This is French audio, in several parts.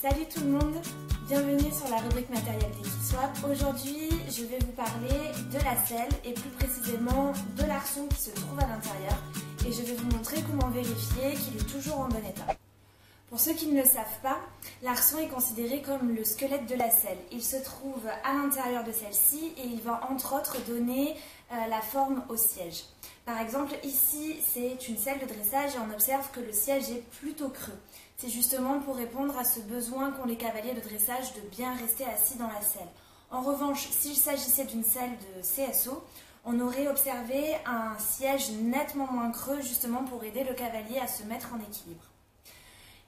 Salut tout le monde, bienvenue sur la rubrique matériel d'Equiswap. Aujourd'hui, je vais vous parler de la selle et plus précisément de l'arçon qui se trouve à l'intérieur et je vais vous montrer comment vérifier qu'il est toujours en bon état. Pour ceux qui ne le savent pas, l'arçon est considéré comme le squelette de la selle. Il se trouve à l'intérieur de celle-ci et il va entre autres donner la forme au siège. Par exemple, ici, c'est une selle de dressage et on observe que le siège est plutôt creux. C'est justement pour répondre à ce besoin qu'ont les cavaliers de dressage de bien rester assis dans la selle. En revanche, s'il s'agissait d'une selle de CSO, on aurait observé un siège nettement moins creux justement pour aider le cavalier à se mettre en équilibre.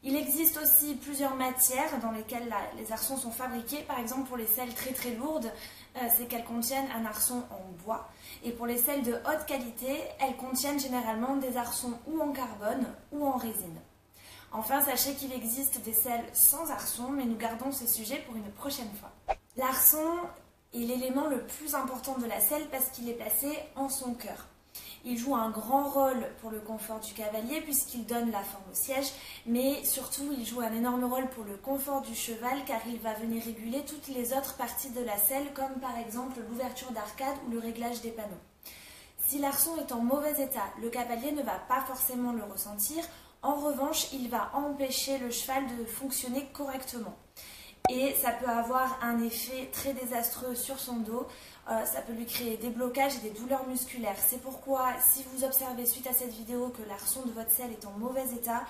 Il existe aussi plusieurs matières dans lesquelles les arçons sont fabriqués. Par exemple, pour les selles très lourdes, c'est qu'elles contiennent un arçon en bois. Et pour les selles de haute qualité, elles contiennent généralement des arçons ou en carbone ou en résine. Enfin, sachez qu'il existe des selles sans arçon, mais nous gardons ce sujet pour une prochaine fois. L'arçon est l'élément le plus important de la selle parce qu'il est placé en son cœur. Il joue un grand rôle pour le confort du cavalier puisqu'il donne la forme au siège, mais surtout il joue un énorme rôle pour le confort du cheval car il va venir réguler toutes les autres parties de la selle comme par exemple l'ouverture d'arcade ou le réglage des panneaux. Si l'arçon est en mauvais état, le cavalier ne va pas forcément le ressentir, en revanche il va empêcher le cheval de fonctionner correctement. Et ça peut avoir un effet très désastreux sur son dos, ça peut lui créer des blocages et des douleurs musculaires. C'est pourquoi, si vous observez suite à cette vidéo que l'arçon de votre selle est en mauvais état,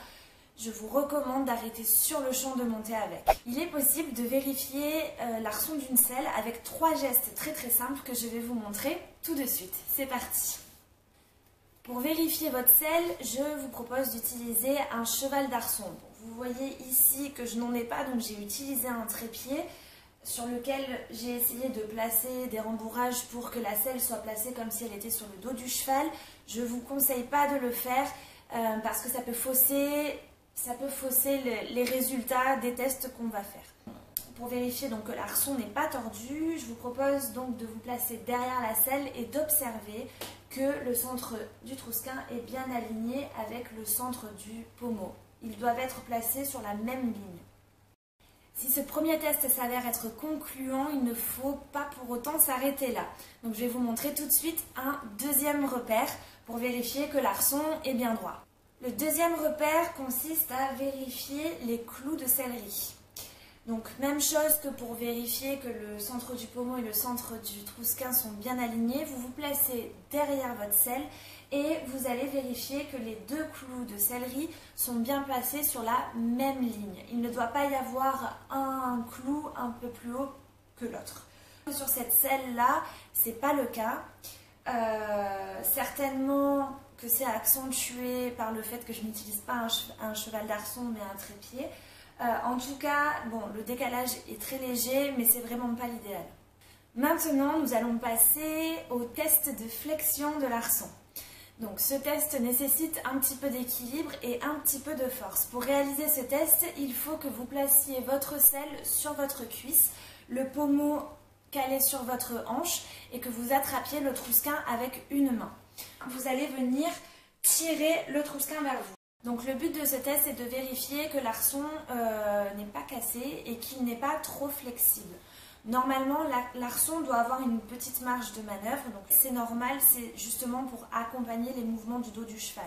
je vous recommande d'arrêter sur le champ de monter avec. Il est possible de vérifier l'arçon d'une selle avec 3 gestes très simples que je vais vous montrer tout de suite. C'est parti! Pour vérifier votre selle, je vous propose d'utiliser un cheval d'arçon. Vous voyez ici que je n'en ai pas, donc j'ai utilisé un trépied sur lequel j'ai essayé de placer des rembourrages pour que la selle soit placée comme si elle était sur le dos du cheval. Je ne vous conseille pas de le faire parce que ça peut fausser les résultats des tests qu'on va faire. Pour vérifier donc que l'arçon n'est pas tordu, je vous propose donc de vous placer derrière la selle et d'observer que le centre du trousquin est bien aligné avec le centre du pommeau. Ils doivent être placés sur la même ligne. Si ce premier test s'avère être concluant, il ne faut pas pour autant s'arrêter là. Donc je vais vous montrer tout de suite un deuxième repère pour vérifier que l'arçon est bien droit. Le deuxième repère consiste à vérifier les clous de sellerie. Donc même chose que pour vérifier que le centre du pommeau et le centre du trousquin sont bien alignés, vous vous placez derrière votre selle et vous allez vérifier que les deux clous de sellerie sont bien placés sur la même ligne. Il ne doit pas y avoir un clou un peu plus haut que l'autre. Sur cette selle-là, ce n'est pas le cas. Certainement que c'est accentué par le fait que je n'utilise pas un cheval d'arçon mais un trépied. En tout cas, bon, le décalage est très léger, mais c'est vraiment pas l'idéal. Maintenant, nous allons passer au test de flexion de l'arçon. Donc, ce test nécessite un petit peu d'équilibre et un petit peu de force. Pour réaliser ce test, il faut que vous placiez votre selle sur votre cuisse, le pommeau calé sur votre hanche et que vous attrapiez le trousquin avec une main. Vous allez venir tirer le trousquin vers vous. Donc le but de ce test est de vérifier que l'arçon n'est pas cassé et qu'il n'est pas trop flexible. Normalement, l'arçon doit avoir une petite marge de manœuvre, donc c'est normal, c'est justement pour accompagner les mouvements du dos du cheval.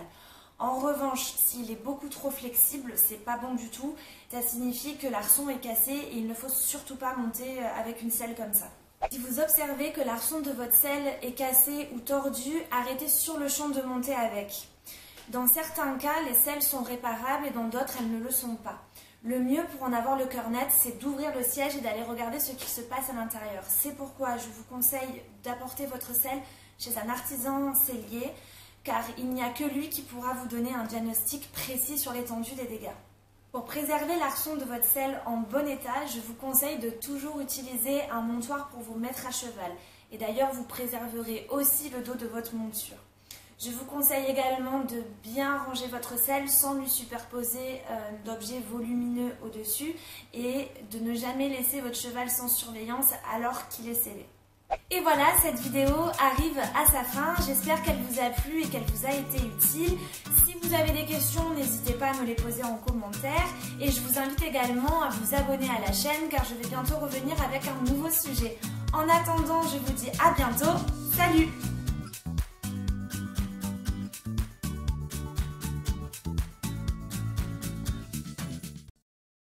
En revanche, s'il est beaucoup trop flexible, c'est pas bon du tout, ça signifie que l'arçon est cassé et il ne faut surtout pas monter avec une selle comme ça. Si vous observez que l'arçon de votre selle est cassé ou tordu, arrêtez sur le champ de monter avec. Dans certains cas, les selles sont réparables et dans d'autres, elles ne le sont pas. Le mieux pour en avoir le cœur net, c'est d'ouvrir le siège et d'aller regarder ce qui se passe à l'intérieur. C'est pourquoi je vous conseille d'apporter votre selle chez un artisan sellier, car il n'y a que lui qui pourra vous donner un diagnostic précis sur l'étendue des dégâts. Pour préserver l'arçon de votre selle en bon état, je vous conseille de toujours utiliser un montoir pour vous mettre à cheval. Et d'ailleurs, vous préserverez aussi le dos de votre monture. Je vous conseille également de bien ranger votre selle sans lui superposer d'objets volumineux au-dessus et de ne jamais laisser votre cheval sans surveillance alors qu'il est sellé. Et voilà, cette vidéo arrive à sa fin. J'espère qu'elle vous a plu et qu'elle vous a été utile. Si vous avez des questions, n'hésitez pas à me les poser en commentaire. Et je vous invite également à vous abonner à la chaîne car je vais bientôt revenir avec un nouveau sujet. En attendant, je vous dis à bientôt. Salut!